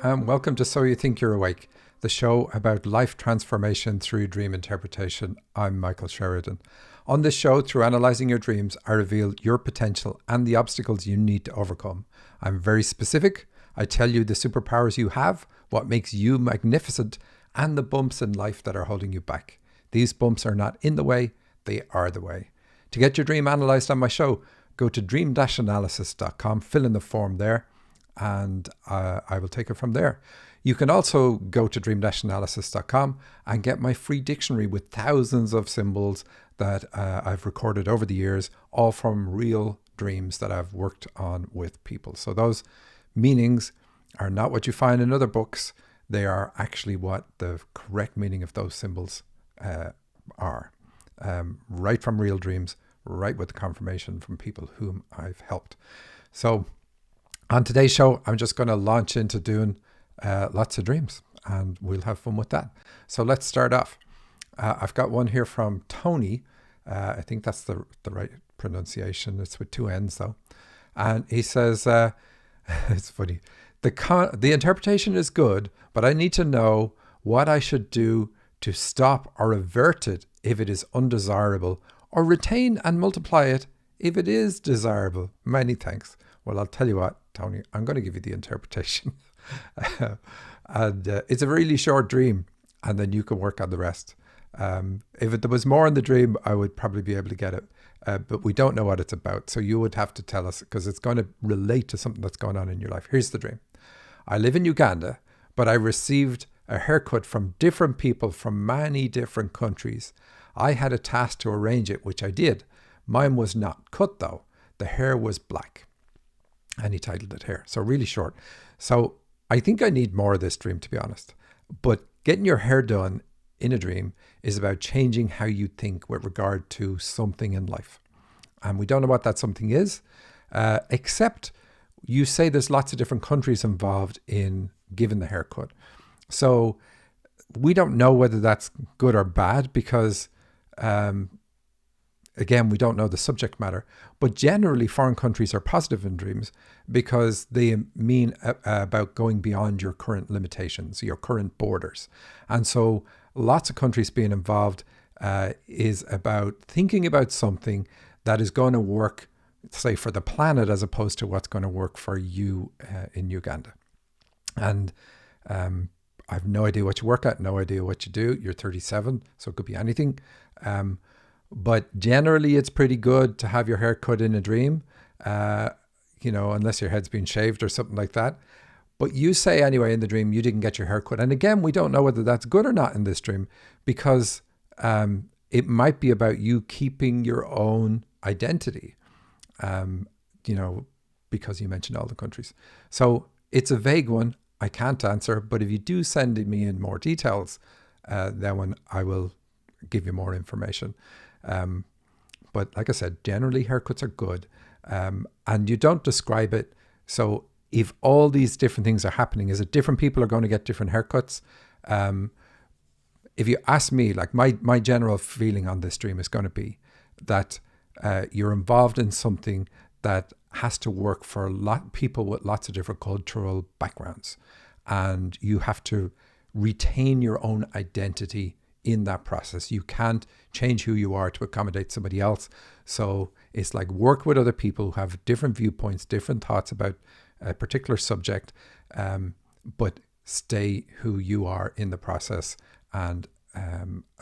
and welcome to So You Think You're Awake, the show about life transformation through dream interpretation. I'm Michael Sheridan. On this show, through analysing your dreams, I reveal your potential and the obstacles you need to overcome. I'm very specific. I tell you the superpowers you have, what makes you magnificent, and the bumps in life that are holding you back. These bumps are not in the way, they are the way. To get your dream analysed on my show, go to dream-analysis.com, fill in the form there, and I will take it from there. You can also go to dream-analysis.com and get my free dictionary with thousands of symbols that I've recorded over the years, all from real dreams that I've worked on with people. So those meanings are not what you find in other books. They are actually what the correct meaning of those symbols are. Right from real dreams, right with the confirmation from people whom I've helped. So on today's show, I'm just going to launch into doing lots of dreams, and we'll have fun with that. So let's start off. I've got one here from Tony. I think that's the right pronunciation. It's with two N's though. And he says, it's funny. The interpretation is good, but I need to know what I should do to stop or avert it if it is undesirable, or retain and multiply it if it is desirable. Many thanks. Well, I'll tell you what, Tony, I'm going to give you the interpretation. And it's a really short dream, and then you can work on the rest. If there was more in the dream, I would probably be able to get it. But we don't know what it's about. So you would have to tell us, because it's going to relate to something that's going on in your life. Here's the dream. I live in Uganda, but I received a haircut from different people from many different countries. I had a task to arrange it, which I did. Mine was not cut though. The hair was black. And he titled it Hair. So really short. So I think I need more of this dream, to be honest. But getting your hair done in a dream is about changing how you think with regard to something in life. And we don't know what that something is, except you say there's lots of different countries involved in giving the haircut. So we don't know whether that's good or bad because, again, we don't know the subject matter. But generally, foreign countries are positive in dreams because they mean about going beyond your current limitations, your current borders. And so lots of countries being involved is about thinking about something that is going to work, say, for the planet as opposed to what's going to work for you in Uganda. And I've no idea what you work at, no idea what you do. You're 37, so it could be anything. But generally, it's pretty good to have your hair cut in a dream, unless your head's been shaved or something like that. But you say anyway in the dream, you didn't get your hair cut. And again, we don't know whether that's good or not in this dream because it might be about you keeping your own identity, because you mentioned all the countries. So it's a vague one. I can't answer. But if you do send me in more details, then when I will give you more information. But like I said, generally haircuts are good, and you don't describe it. So if all these different things are happening, is it different people are going to get different haircuts? If you ask me, like my general feeling on this dream is going to be that you're involved in something that has to work for people with lots of different cultural backgrounds, and you have to retain your own identity in that process. You can't change who you are to accommodate somebody else. So it's like work with other people who have different viewpoints, different thoughts about a particular subject, but stay who you are in the process. And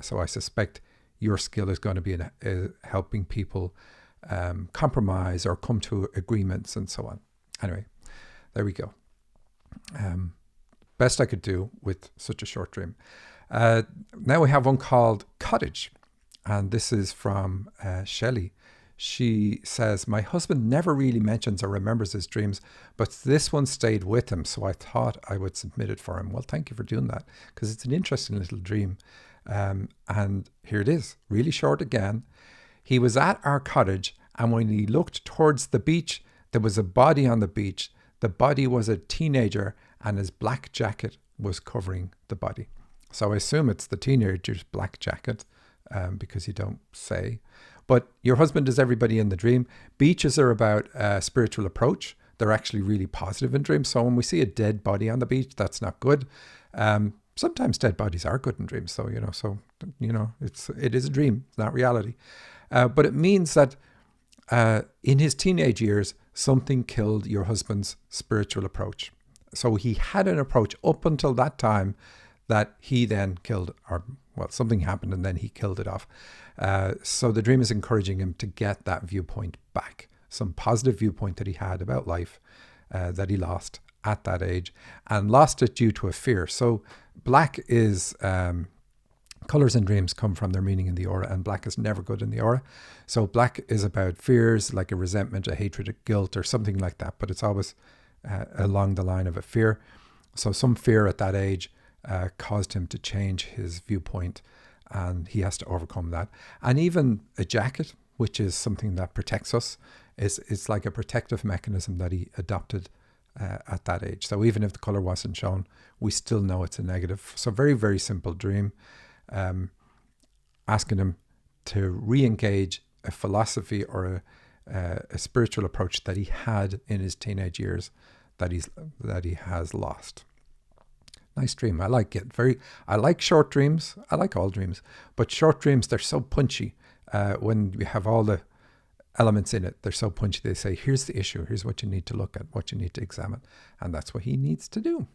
so I suspect your skill is going to be in helping people compromise or come to agreements and so on. Anyway, there we go. Best I could do with such a short dream. Now we have one called Cottage, and this is from Shelly. She says, my husband never really mentions or remembers his dreams, but this one stayed with him, so I thought I would submit it for him. Well, thank you for doing that, because it's an interesting little dream. And here it is, really short again. He was at our cottage, and when he looked towards the beach, there was a body on the beach. The body was a teenager, and his black jacket was covering the body. So I assume it's the teenager's black jacket, because you don't say. But your husband is everybody in the dream. Beaches are about spiritual approach. they're actually really positive in dreams. So when we see a dead body on the beach, that's not good. Sometimes dead bodies are good in dreams, though, it is a dream, it's not reality. But it means that in his teenage years, something killed your husband's spiritual approach. So he had an approach up until that time that he then killed, something happened and then he killed it off. So the dream is encouraging him to get that viewpoint back, some positive viewpoint that he had about life that he lost at that age, and lost it due to a fear. So black is, colors in dreams come from their meaning in the aura, and black is never good in the aura. So black is about fears, like a resentment, a hatred, a guilt, or something like that, but it's always along the line of a fear. So some fear at that age caused him to change his viewpoint, and he has to overcome that. And even a jacket, which is something that protects us, it's like a protective mechanism that he adopted at that age. So even if the color wasn't shown, we still know it's a negative. So very, very simple dream, asking him to re-engage a philosophy or a spiritual approach that he had in his teenage years that he has lost. Nice dream. I like it. I like short dreams. I like all dreams, but short dreams, they're so punchy. When we have all the elements in it, they're so punchy. They say, here's the issue. Here's what you need to look at, what you need to examine. And that's what he needs to do.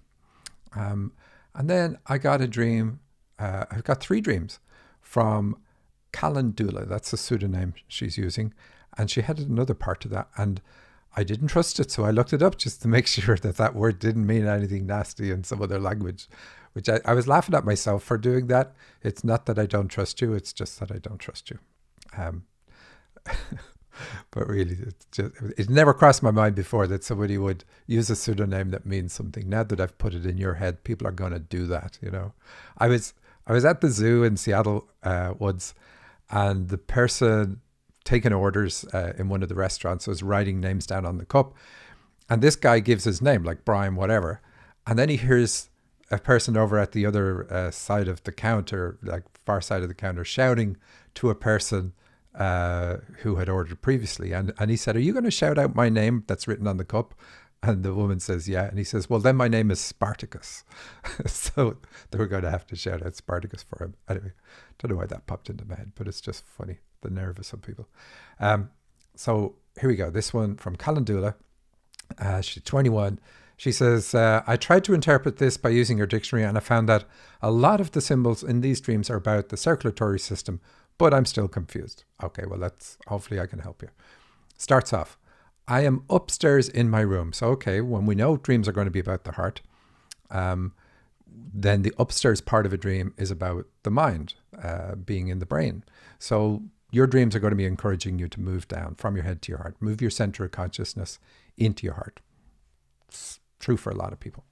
And then I got a dream. I've got 3 dreams from Callendula. That's a pseudonym she's using. And she had another part to that. And I didn't trust it. So I looked it up just to make sure that word didn't mean anything nasty in some other language, which I was laughing at myself for doing that. It's not that I don't trust you. It's just that I don't trust you. But really, it never crossed my mind before that somebody would use a pseudonym that means something. Now that I've put it in your head, people are going to do that. I was at the zoo in Seattle Woods, and the person taking orders in one of the restaurants was writing names down on the cup, and this guy gives his name, like Brian whatever, and then he hears a person over at the other side of the counter, like far side of the counter, shouting to a person who had ordered previously, and he said, "Are you going to shout out my name that's written on the cup?" And the woman says, "Yeah." And he says, "Well, then my name is Spartacus." So they were going to have to shout out Spartacus for him. Anyway, don't know why that popped into my head, but it's just funny, the nerve of some people. So here we go. This one from Callendula. She's 21. She says, I tried to interpret this by using your dictionary, and I found that a lot of the symbols in these dreams are about the circulatory system, but I'm still confused. Okay, well, hopefully I can help you. Starts off, I am upstairs in my room. So, okay, when we know dreams are going to be about the heart, then the upstairs part of a dream is about the mind, being in the brain. So your dreams are going to be encouraging you to move down from your head to your heart, move your center of consciousness into your heart. It's true for a lot of people.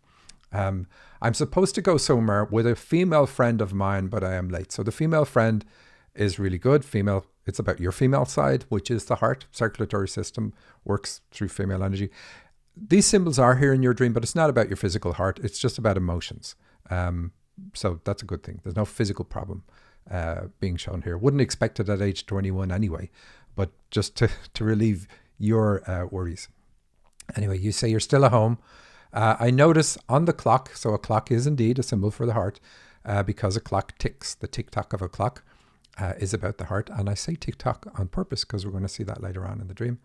I'm supposed to go somewhere with a female friend of mine, but I am late. So the female friend is really good. Female, it's about your female side, which is the heart. Circulatory system works through female energy. These symbols are here in your dream, but it's not about your physical heart. It's just about emotions. So that's a good thing. There's no physical problem being shown here. Wouldn't expect it at age 21 anyway, but just to relieve your worries. Anyway, you say you're still at home. I notice on the clock, so a clock is indeed a symbol for the heart, because a clock ticks. The tick-tock of a clock is about the heart. And I say tick-tock on purpose because we're going to see that later on in the dream.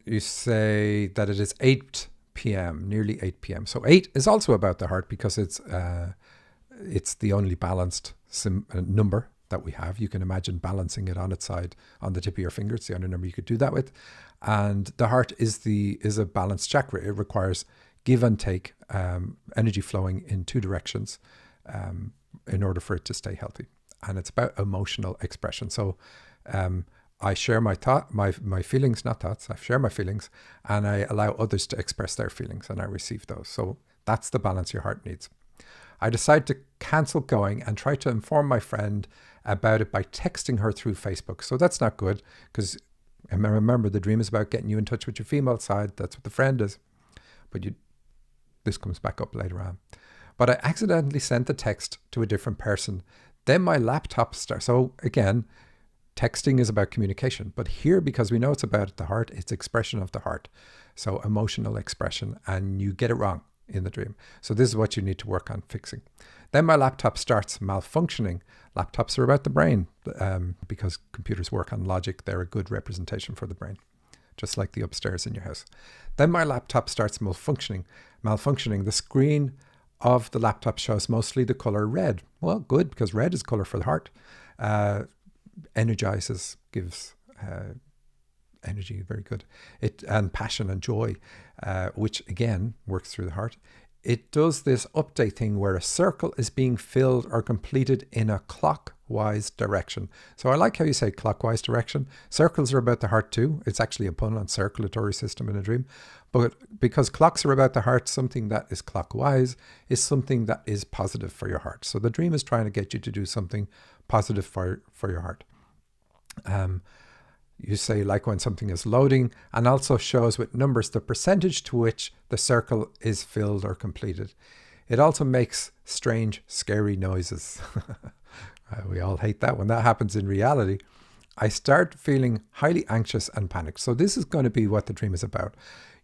You say that it is 8 p.m., nearly 8 p.m. So 8 is also about the heart because it's the only balanced number that we have. You can imagine balancing it on its side on the tip of your finger. It's the only number you could do that with. And the heart is a balanced chakra. It requires give and take, energy flowing in 2 directions in order for it to stay healthy. And it's about emotional expression. So I share my feelings, not thoughts. I share my feelings and I allow others to express their feelings and I receive those. So that's the balance your heart needs. I decide to cancel going and try to inform my friend about it by texting her through Facebook. So that's not good because remember the dream is about getting you in touch with your female side. That's what the friend is. But this comes back up later on. But I accidentally sent the text to a different person. Then my laptop starts. So again, Texting is about communication, but here, because we know it's about the heart, it's expression of the heart. So emotional expression, and you get it wrong in the dream. So this is what you need to work on fixing. Then my laptop starts malfunctioning. Laptops are about the brain, because computers work on logic. They're a good representation for the brain, just like the upstairs in your house. Then my laptop starts malfunctioning. The screen of the laptop shows mostly the color red. Well, good, because red is color for the heart. Energizes, gives energy, very good. And passion and joy, which again works through the heart. It does this update thing where a circle is being filled or completed in a clockwise direction. So I like how you say clockwise direction. Circles are about the heart too. It's actually a pun on circulatory system in a dream. But because clocks are about the heart, something that is clockwise is something that is positive for your heart. So the dream is trying to get you to do something positive for your heart. You say, like when something is loading, and also shows with numbers the percentage to which the circle is filled or completed. It also makes strange, scary noises. We all hate that when that happens in reality. I start feeling highly anxious and panicked. So this is going to be what the dream is about.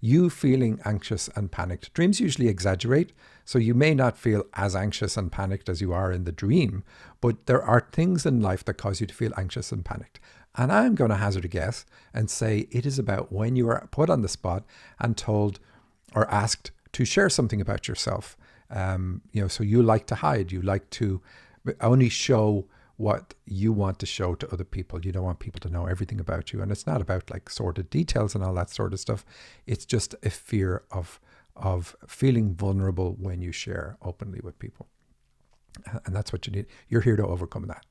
You feeling anxious and panicked. Dreams usually exaggerate, so you may not feel as anxious and panicked as you are in the dream, but there are things in life that cause you to feel anxious and panicked. And I'm going to hazard a guess and say it is about when you are put on the spot and told or asked to share something about yourself. So you like to hide. You like to only show what you want to show to other people. You don't want people to know everything about you. And it's not about like sordid details and all that sort of stuff. It's just a fear of feeling vulnerable when you share openly with people. And that's what you need. You're here to overcome that.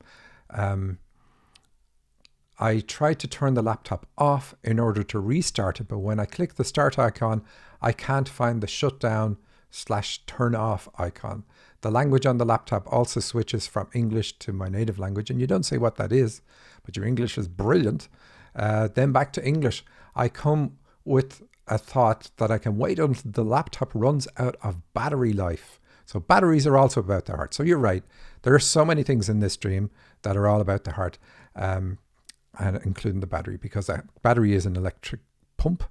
I tried to turn the laptop off in order to restart it, but when I click the start icon, I can't find the shutdown/turn off icon. The language on the laptop also switches from English to my native language, and you don't say what that is, but your English is brilliant. Then back to English. I come with a thought that I can wait until the laptop runs out of battery life. So batteries are also about the heart. So you're right. There are so many things in this dream that are all about the heart. And including the battery, because that battery is an electric pump,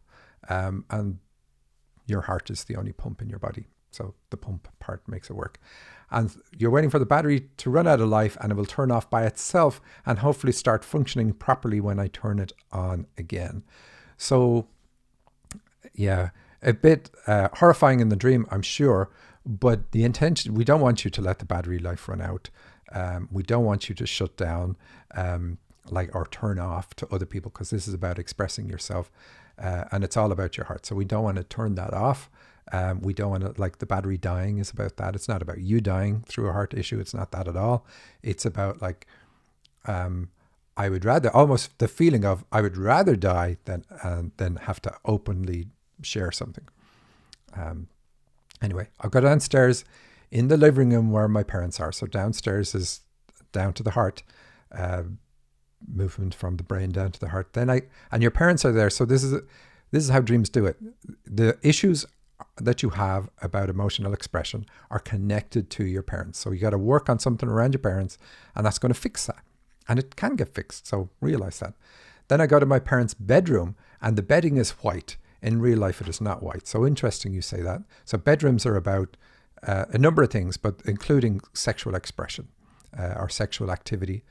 and your heart is the only pump in your body. So the pump part makes it work. And you're waiting for the battery to run out of life, and it will turn off by itself and hopefully start functioning properly when I turn it on again. So yeah, a bit horrifying in the dream, I'm sure, but the intention, we don't want you to let the battery life run out. We don't want you to shut down, or turn off to other people, because this is about expressing yourself, and it's all about your heart. So we don't want to turn that off. We don't want to, like the battery dying is about that. It's not about you dying through a heart issue. It's not that at all. It's about I would rather, almost the feeling of I would rather die than have to openly share something. Anyway, I'll go downstairs in the living room where my parents are. So downstairs is down to the heart. Movement from the brain down to the heart. And your parents are there. So this is how dreams do it. The issues that you have about emotional expression are connected to your parents. So you got to work on something around your parents, and that's going to fix that. And it can get fixed. So realize that. Then I go to my parents' bedroom, and the bedding is white. In real life, it is not white. So interesting you say that. So bedrooms are about a number of things, but including sexual expression or sexual activity.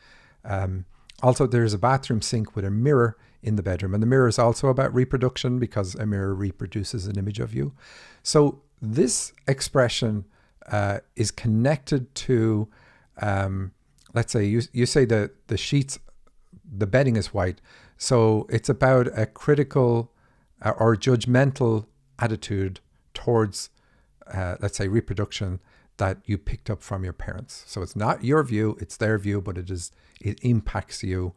Also, there's a bathroom sink with a mirror in the bedroom. And the mirror is also about reproduction, because a mirror reproduces an image of you. So this expression is connected to, let's say you say the sheets, the bedding is white. So it's about a critical or judgmental attitude towards, let's say, reproduction that you picked up from your parents. So it's not your view, it's their view, but it impacts you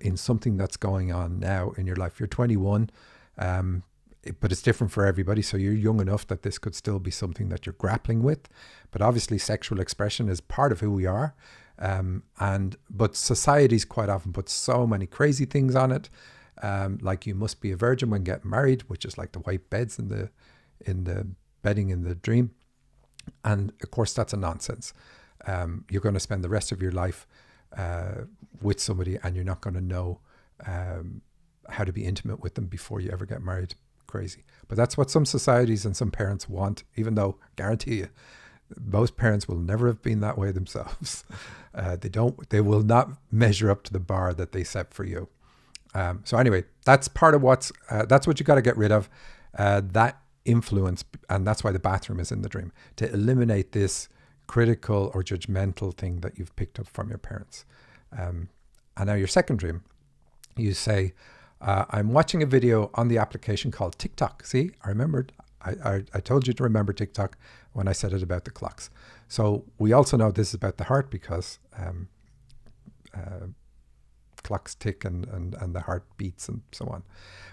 in something that's going on now in your life. You're 21, but it's different for everybody. So you're young enough that this could still be something that you're grappling with. But obviously sexual expression is part of who we are. But society's quite often put so many crazy things on it. Like you must be a virgin when getting married, which is like the white beds in the bedding in the dream. And of course, that's a nonsense. You're going to spend the rest of your life with somebody, and you're not going to know how to be intimate with them before you ever get married. Crazy. But that's what some societies and some parents want, even though, guarantee you, most parents will never have been that way themselves. They will not measure up to the bar that they set for you. So anyway, that's part of that's what you got to get rid of, that influence. And that's why the bathroom is in the dream, to eliminate this critical or judgmental thing that you've picked up from your parents. And now your second dream, you say, I'm watching a video on the application called TikTok. See, I remembered. I told you to remember TikTok when I said it about the clocks. So we also know this is about the heart, because clocks tick and the heart beats and so on.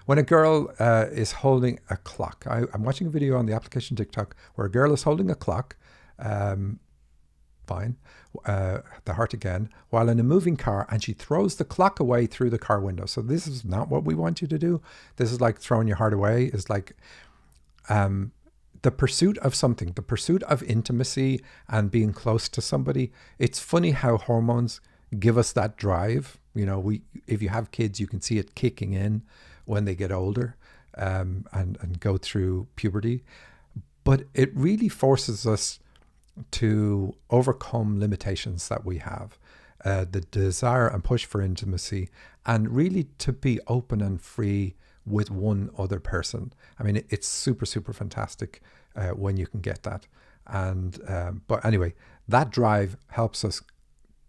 When a girl is holding a clock, I'm watching a video on the application TikTok where a girl is holding a clock, fine, the heart again, while in a moving car, and she throws the clock away through the car window. So this is not what we want you to do. This is like throwing your heart away. It's like the pursuit of something, the pursuit of intimacy and being close to somebody. It's funny how hormones give us that drive. You know, if you have kids, you can see it kicking in when they get older and go through puberty. But it really forces us to overcome limitations that we have, the desire and push for intimacy, and really to be open and free with one other person. I mean, it's super, super fantastic when you can get that. And but anyway, that drive helps us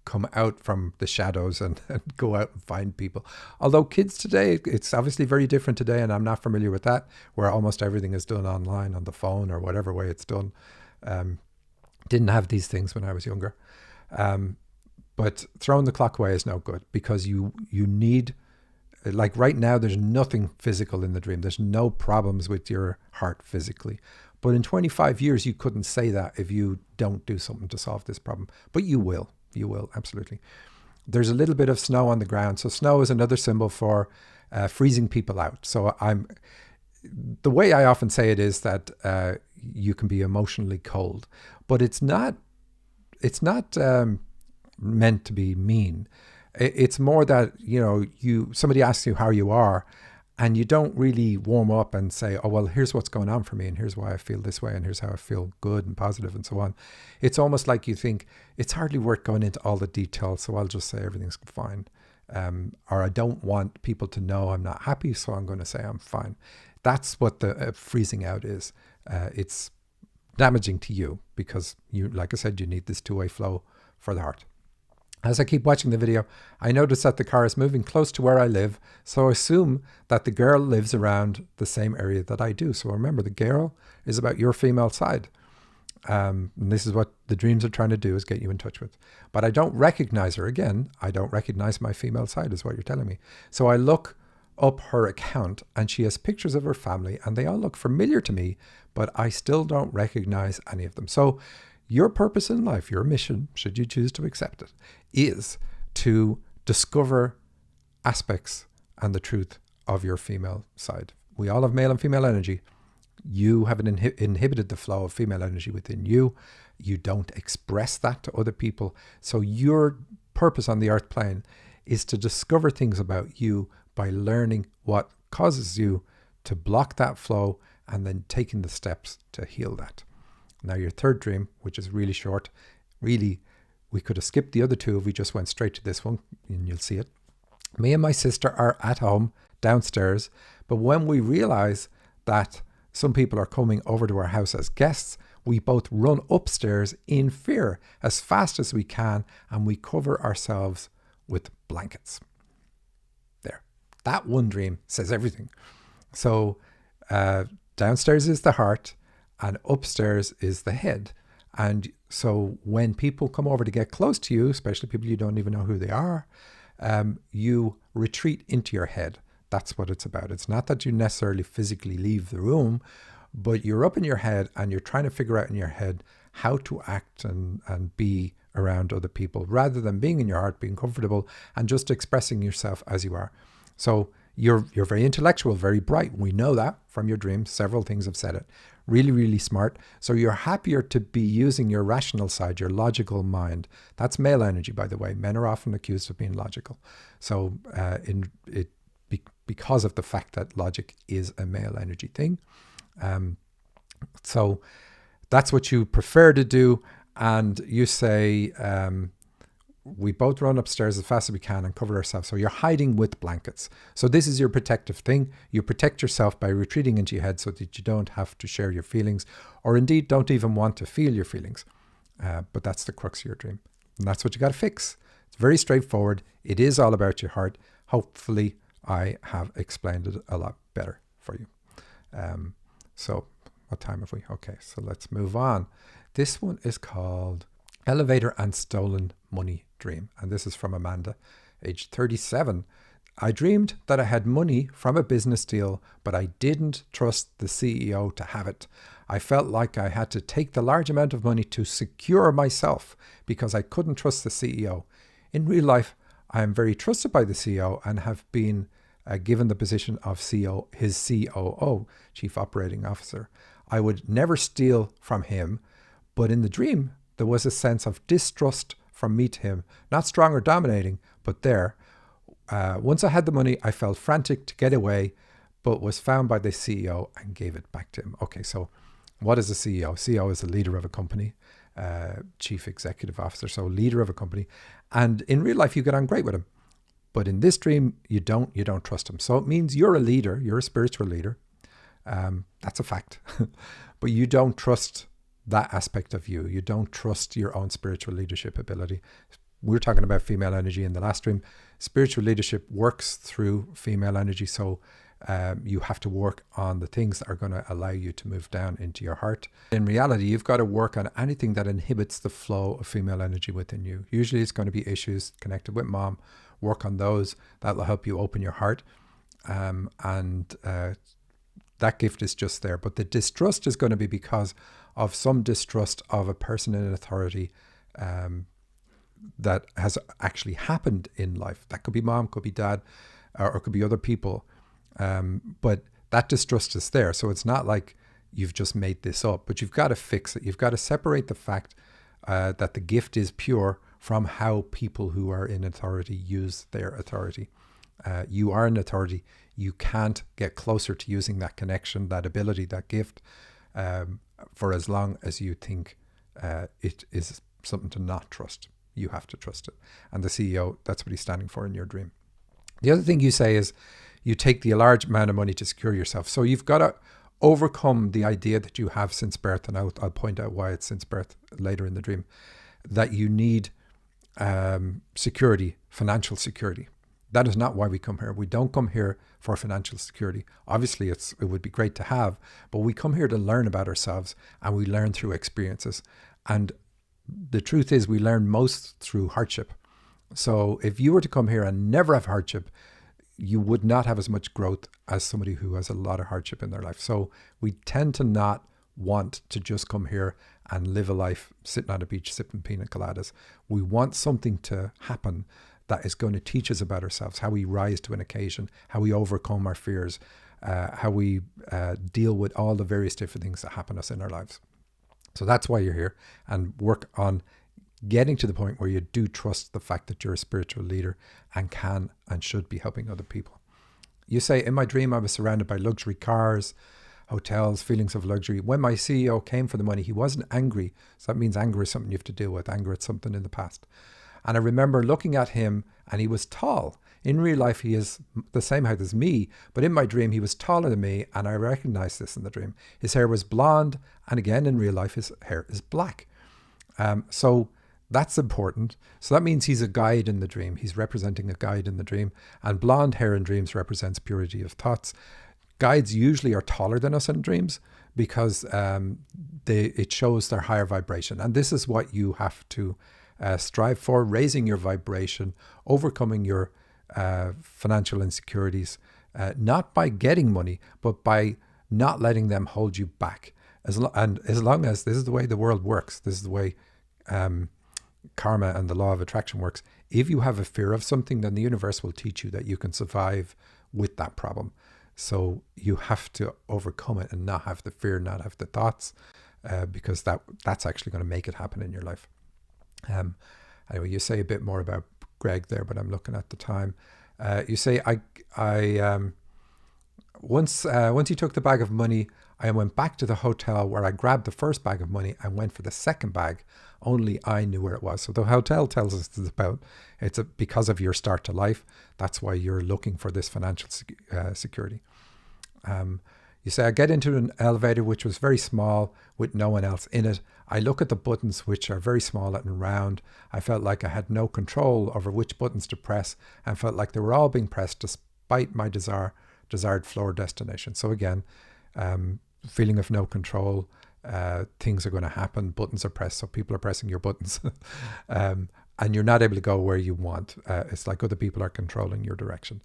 come out from the shadows and go out and find people. Although kids today, it's obviously very different today, and I'm not familiar with that, where almost everything is done online on the phone or whatever way it's done. Didn't have these things when I was younger. But throwing the clock away is no good, because you need, like right now, there's nothing physical in the dream. There's no problems with your heart physically. But in 25 years, you couldn't say that if you don't do something to solve this problem. But you will. You will, absolutely. There's a little bit of snow on the ground. So snow is another symbol for freezing people out. So the way I often say it is that you can be emotionally cold, but it's not meant to be mean. It's more that, somebody asks you how you are, and you don't really warm up and say, oh, well, here's what's going on for me, and here's why I feel this way, and here's how I feel good and positive and so on. It's almost like you think it's hardly worth going into all the details, so I'll just say everything's fine. Or I don't want people to know I'm not happy, so I'm going to say I'm fine. That's what the freezing out is. It's damaging to you, because like I said, you need this two-way flow for the heart. As I keep watching the video, I notice that the car is moving close to where I live, so I assume that the girl lives around the same area that I do. So remember, the girl is about your female side. And this is what the dreams are trying to do, is get you in touch with. But I don't recognize her. Again, I don't recognize my female side, is what you're telling me. So I look up her account, and she has pictures of her family, and they all look familiar to me, but I still don't recognize any of them. So your purpose in life, your mission, should you choose to accept it, is to discover aspects and the truth of your female side. We all have male and female energy. You have inhibited the flow of female energy within you. You don't express that to other people. So your purpose on the earth plane is to discover things about you by learning what causes you to block that flow, and then taking the steps to heal that. Now your third dream, which is really short, really, we could have skipped the other two if we just went straight to this one, and you'll see it. Me and my sister are at home downstairs, but when we realize that some people are coming over to our house as guests, we both run upstairs in fear as fast as we can, and we cover ourselves with blankets. There. That one dream says everything. So downstairs is the heart, and upstairs is the head. And so when people come over to get close to you, especially people you don't even know who they are, you retreat into your head. That's what it's about. It's not that you necessarily physically leave the room, but you're up in your head, and you're trying to figure out in your head how to act and be around other people, rather than being in your heart, being comfortable and just expressing yourself as you are. So You're very intellectual, very bright. We know that from your dreams. Several things have said it. Really, really smart. So you're happier to be using your rational side, your logical mind. That's male energy, by the way. Men are often accused of being logical. So because of the fact that logic is a male energy thing. So that's what you prefer to do. And you say, we both run upstairs as fast as we can and cover ourselves. So you're hiding with blankets. So this is your protective thing. You protect yourself by retreating into your head so that you don't have to share your feelings, or indeed don't even want to feel your feelings. But that's the crux of your dream. And that's what you got to fix. It's very straightforward. It is all about your heart. Hopefully I have explained it a lot better for you. So what time have we? Okay, so let's move on. This one is called Elevator and Stolen Money Dream. And this is from Amanda, age 37. I dreamed that I had money from a business deal, but I didn't trust the CEO to have it. I felt like I had to take the large amount of money to secure myself because I couldn't trust the CEO. In real life, I am very trusted by the CEO and have been given the position of his COO, Chief Operating Officer. I would never steal from him, but in the dream, there was a sense of distrust from me to him, not strong or dominating, but there. Once I had the money, I felt frantic to get away, but was found by the CEO and gave it back to him. Okay, so what is a CEO? CEO is the leader of a company, Chief Executive Officer, so leader of a company. And in real life, you get on great with him. But in this dream, you don't trust him. So it means you're a leader, you're a spiritual leader. That's a fact. But you don't trust that aspect of you. You don't trust your own spiritual leadership ability. We were talking about female energy in the last stream. Spiritual leadership works through female energy. So you have to work on the things that are going to allow you to move down into your heart. In reality, you've got to work on anything that inhibits the flow of female energy within you. Usually it's going to be issues connected with mom. Work on those. That will help you open your heart. That gift is just there. But the distrust is going to be because of some distrust of a person in authority that has actually happened in life. That could be mom, could be dad, or it could be other people. But that distrust is there. So it's not like you've just made this up, but you've got to fix it. You've got to separate the fact that the gift is pure from how people who are in authority use their authority. You are an authority. You can't get closer to using that connection, that ability, that gift, for as long as you think it is something to not trust. You have to trust it. And the CEO, that's what he's standing for in your dream. The other thing you say is you take the large amount of money to secure yourself. So you've got to overcome the idea that you have since birth, and I'll point out why it's since birth later in the dream, that you need security, financial security. That is not why we come here. We don't come here for financial security. Obviously, it would be great to have, but we come here to learn about ourselves, and we learn through experiences. And the truth is we learn most through hardship. So if you were to come here and never have hardship, you would not have as much growth as somebody who has a lot of hardship in their life. So we tend to not want to just come here and live a life sitting on a beach sipping pina coladas. We want something to happen that is going to teach us about ourselves, how we rise to an occasion, how we overcome our fears, how we deal with all the various different things that happen to us in our lives. So that's why you're here, and work on getting to the point where you do trust the fact that you're a spiritual leader and can and should be helping other people. You say, in my dream, I was surrounded by luxury cars, hotels, feelings of luxury. When my CEO came for the money, he wasn't angry. So that means anger is something you have to deal with, anger at something in the past. And I remember looking at him, and he was tall. In real life, he is the same height as me, but in my dream, he was taller than me, and I recognized this in the dream. His hair was blonde, and again, in real life, his hair is black. So that's important. So that means he's a guide in the dream. He's representing a guide in the dream, and blonde hair in dreams represents purity of thoughts. Guides usually are taller than us in dreams because it shows their higher vibration, and this is what you have to strive for, raising your vibration, overcoming your financial insecurities, not by getting money, but by not letting them hold you back. As long as this is the way the world works, this is the way karma and the law of attraction works. If you have a fear of something, then the universe will teach you that you can survive with that problem. So you have to overcome it and not have the fear, not have the thoughts, because that's actually going to make it happen in your life. Anyway, you say a bit more about Greg there, but I'm looking at the time. You say, once he took the bag of money, I went back to the hotel where I grabbed the first bag of money and went for the second bag. Only I knew where it was. So the hotel tells us because of your start to life. That's why you're looking for this financial security. You say, I get into an elevator which was very small with no one else in it. I look at the buttons which are very small and round. I felt like I had no control over which buttons to press and felt like they were all being pressed despite my desired floor destination. So again, feeling of no control, things are going to happen, buttons are pressed, so people are pressing your buttons. And you're not able to go where you want. It's like other people are controlling your direction.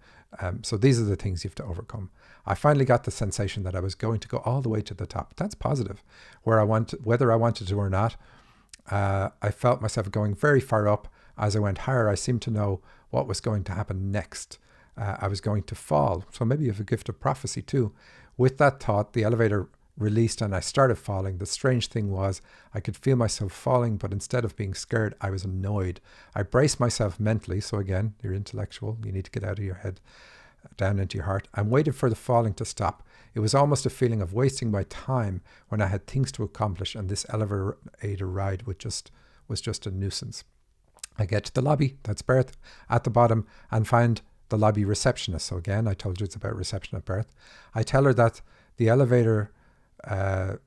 So these are the things you have to overcome. I finally got the sensation that I was going to go all the way to the top. That's positive. Whether I wanted to or not, I felt myself going very far up. As I went higher, I seemed to know what was going to happen next. I was going to fall. So maybe you have a gift of prophecy too. With that thought, the elevator released and I started falling. The strange thing was I could feel myself falling, but instead of being scared, I was annoyed. I braced myself mentally. So again, you're intellectual. You need to get out of your head, down into your heart, and waited for the falling to stop. It was almost a feeling of wasting my time when I had things to accomplish, and this elevator ride was just a nuisance. I get to the lobby, that's Berth, at the bottom, and find the lobby receptionist. So again, I told you it's about reception at Berth. I tell her that the elevator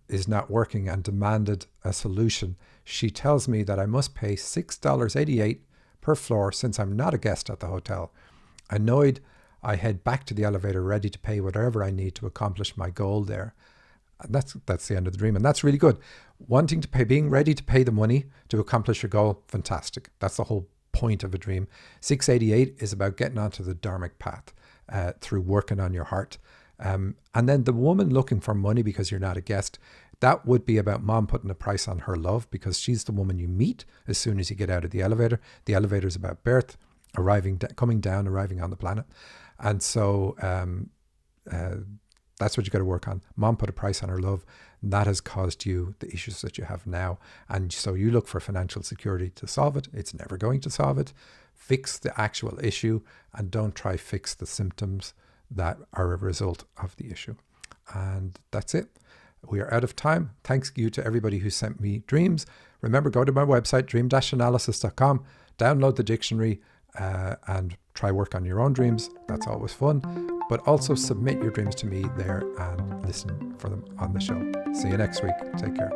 is not working and demanded a solution. She tells me that I must pay $6.88 per floor since I'm not a guest at the hotel. Annoyed, I head back to the elevator ready to pay whatever I need to accomplish my goal there. And that's the end of the dream, and that's really good. Wanting to pay, being ready to pay the money to accomplish your goal, fantastic. That's the whole point of a dream. 688 is about getting onto the dharmic path through working on your heart. And then the woman looking for money because you're not a guest, that would be about mom putting a price on her love, because she's the woman you meet as soon as you get out of the elevator. The elevator is about birth, coming down, arriving on the planet. And so that's what you got to work on. Mom put a price on her love. That has caused you the issues that you have now. And so you look for financial security to solve it. It's never going to solve it. Fix the actual issue and don't try fix the symptoms that are a result of the issue. And that's it. We are out of time. Thanks you to everybody who sent me dreams. Remember, go to my website, dream-analysis.com, download the dictionary, and try work on your own dreams. That's always fun. But also submit your dreams to me there and listen for them on the show. See you next week. Take care.